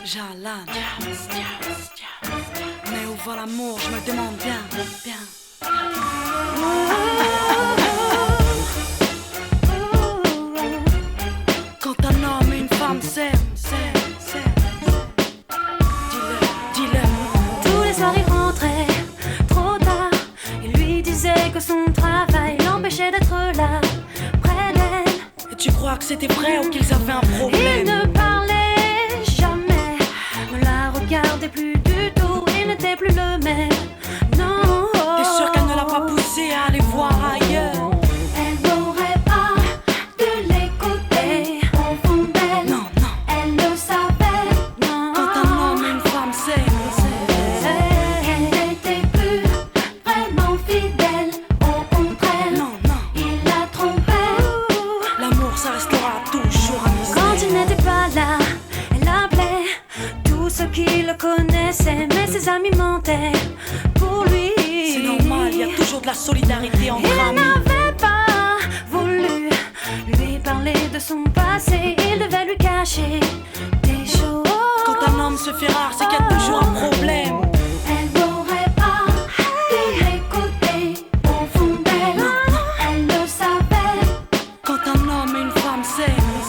Jalan. Mais où va l'amour, je me demande bien, bien. Quand un homme et une femme s'aiment, dis-le. Tous les soirs il rentrait trop tard. Il lui disait que son travail l'empêchait d'être là, près d'elle. Et tu crois que c'était vrai ou qu'ils avaient un problème? Il ne parlait jamais, ne la regardait plus du tout. Il n'était plus le même, non. T'es sûr qu'elle ne l'a pas poussé à aller voir ailleurs? Elle n'aurait pas dû l'écouter au fond d'elle. Non, non. Elle le savait, non. Quand un homme et une femme s'aiment, Elle n'était plus vraiment fidèle, au contraire. non, non. Il la trompait. L'amour ça restera toujours un mystère. Quand il n'était pas là, elle appelait tous ceux qui le connaissaient, mais ses amis mentaient pour lui. C'est normal, il y a toujours de la solidarité entre Il amis. n'avait pas voulu lui parler de son passé. Il devait lui cacher des choses. Quand un homme se fait rare, c'est qu'il y a toujours un problème. Elle n'aurait pas dû l'écouter au fond d'elle. Elle le savait. Quand un homme et une femme s'aiment,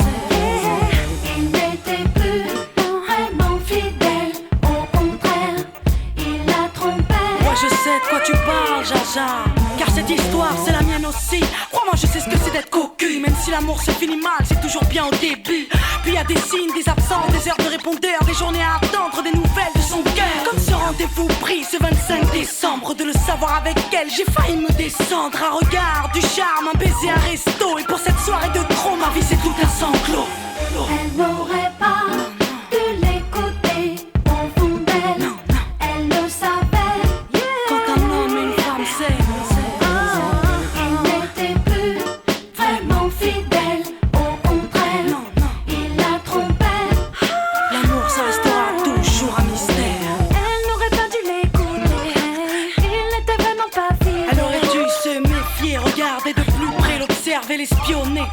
Il n'était plus vraiment fidèle, au contraire, il la trompait. moi je sais de quoi tu parles, Jaja. Car cette histoire c'est la mienne aussi. Crois-moi je sais ce que c'est d'être cocu. Même si l'amour se finit mal, c'est toujours bien au début. Puis y a des signes, des absences, des heures de répondeur, des journées à attendre, des nouvelles de son cœur. Comme ce rendez-vous pris ce 25 décembre. De le savoir avec elle, j'ai failli me descendre. Un regard, du charme, un baiser, un resto. Et pour cette soirée de trop, ma vie c'est tout un sanglot. Elle n'aurait pas dû l'écouter au fond d'elle. Non, non. Elle le savait. Quand un homme et une femme s'aiment, Il n'était plus vraiment fidèle, au contraire, non, non. il la trompait. L'amour ça restera toujours un mystère. Elle n'aurait pas dû l'écouter. Il n'était vraiment pas fidèle. Elle aurait dû se méfier, regarder de plus près, l'observer, l'espionner.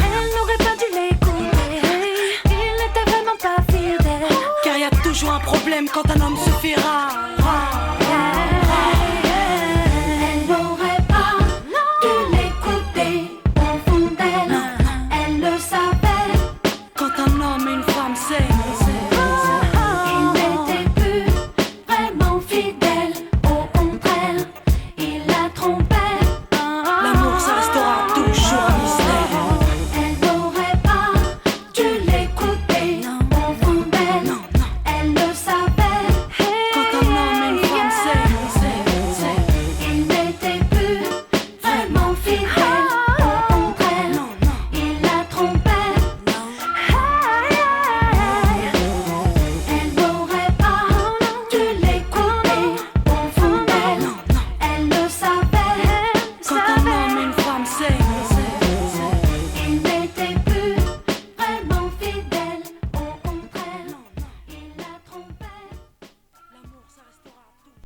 Elle n'aurait pas dû l'écouter. Il n'était vraiment pas fidèle. Car y a toujours un problème quand un homme se fait rare. Elle n'aurait pas dû l'écouter au fond d'elle. Elle le savait.